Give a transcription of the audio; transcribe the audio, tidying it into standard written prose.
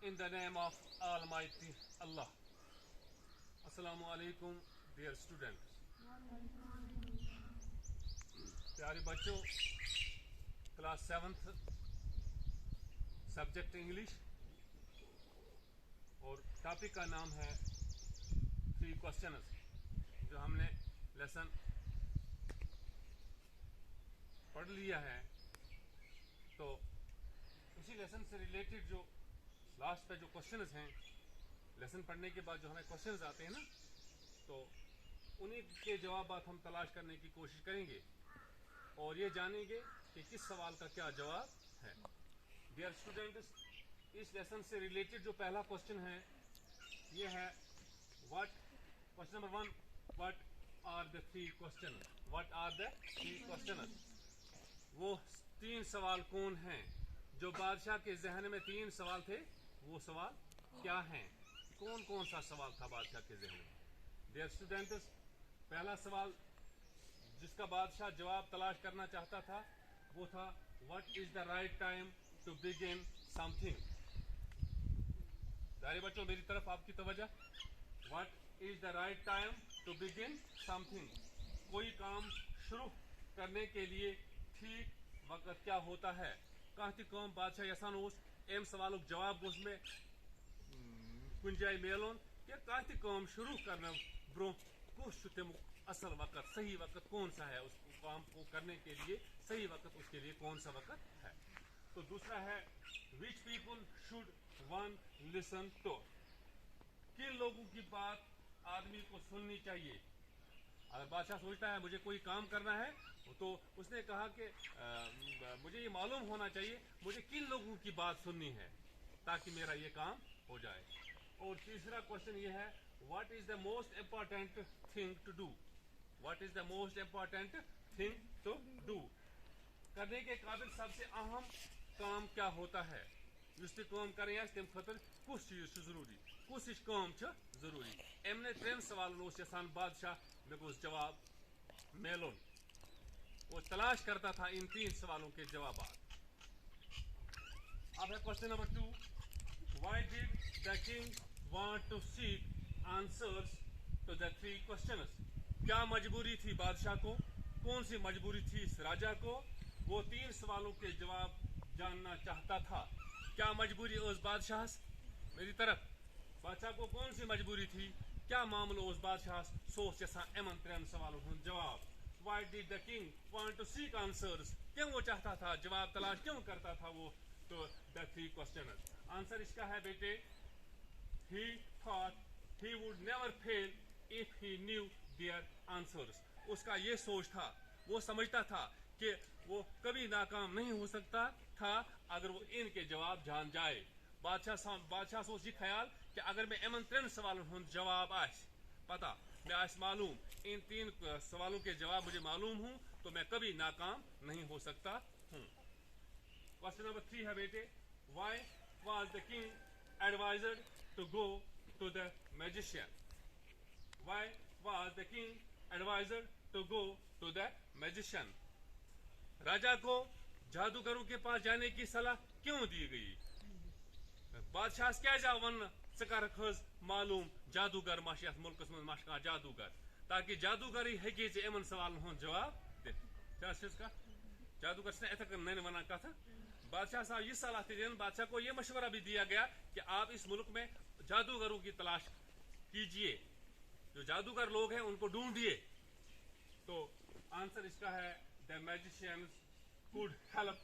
In the name of Almighty Allah. Assalamu alaikum dear students. प्यारे बच्चों, class 7th subject English और topic का नाम है 3 क्वेश्चंस। जो हमने लेसन पढ़ लिया है, तो उसी लेसन से रिलेटेड जो लास्ट पे जो क्वेश्चंस हैं, लेसन पढ़ने के बाद जो हमें क्वेश्चंस आते हैं ना, तो उन्हीं के जवाब हम तलाश करने की कोशिश करेंगे और ये जानेंगे कि किस सवाल का क्या जवाब है। डियर स्टूडेंट्स, इस लेसन से रिलेटेड जो पहला क्वेश्चन है ये है question number 1, what are the 3 question. What are the 3 question. वो 3 सवाल कौन हैं? जो बादशाह के जहन में 3 सवाल थे, वो सवाल क्या हैं? कौन कौन सा सवाल था बादशाह के जहन में? डियर स्टूडेंट्स, पहला सवाल जिसका बादशाह जवाब तलाश करना चाहता था वो था what is the right time to begin something. सारे बच्चों मेरी तरफ आपकी तवज्जो। What is the right time to begin something. कोई काम शुरू करने के लिए ठीक वक्त क्या होता है? कहीं कौम बादशाह यसान एम सवाल जवाब गोस में कुन जाए मेलन कि कहीं कौम शुरू करने ब्रो कुछ तमुक असल वक्त, सही वक्त कौन सा है? उस काम को करने के लिए सही वक्त उसके लिए कौन सा वक्त है? तो दूसरा है which people should one listen to. किन लोगों की बात आदमी को सुननी चाहिए? अगर बादशाह सोचता है मुझे कोई काम करना है, तो उसने कहा कि मुझे ये मालूम होना चाहिए मुझे किन लोगों की बात सुननी है ताकि मेरा ये काम हो जाए। और तीसरा क्वेश्चन ये है what is the most important thing to do. What is the most important thing to do. करने के काबिल सबसे अहम काम क्या होता है? युस काम करें तम खतर कुछ चीज जरूरी, कुछ काम जरूरी। एमने 3 सवालों यसान बादशाह मे गोस जवाब मेलोन। वो तलाश करता था इन 3 सवालों के जवाब। अब है question number 2, why did the king want to seek answers to the 3 questions. क्या मजबूरी थी बादशाह को? कौन सी मजबूरी थी इस राजा को? वो 3 सवालों के जवाब जानना चाहता था। क्या मजबूरी उस बादशाह? मेरी तरफ बादशाह को कौन सी मजबूरी थी? क्या मामला उस बादशाह सोच यसा एमन 3 सवालों जवाब। Why did the king want to seek answers? क्यों वो चाहता था जवाब तलाश क्यों करता था वो? तो the 3 questions। आंसर इसका है बेटे, he thought he would never fail if he knew their answers। उसका ये सोच था, वो समझता था कि वो कभी नाकाम नहीं हो सकता था अगर वो इनके जवाब जान जाए। बादशाह सोच ये ख्याल कि अगर मैं एमन 3 सवालों जवाब आस पता, मैं आज मालूम, इन 3 सवालों के जवाब मुझे मालूम हूं, तो मैं कभी नाकाम नहीं हो सकता हूं। क्वेश्चन नंबर 3 है बेटे, why was the king advised to go to the magician. Why was the king advised to go to the magician. राजा को जादूगरों के पास जाने की सलाह क्यों दी गई? बादशाह क्या जा वन सकर खज मालूम जादूगर माश यथ मुल्कस में माश का जादूगर, ताकि जादूगर ही हेके एमन सवाल हो जवाब दे। का जादूगर से इतना करने वना का था। बादशाह साहब ये सलाह थी, बादशाह को यह मशवरा भी दिया गया कि आप इस मुल्क में जादूगरों की तलाश कीजिए, जो जादूगर लोग हैं उनको ढूंढिए। तो आंसर इसका है द मैजिशियंस could help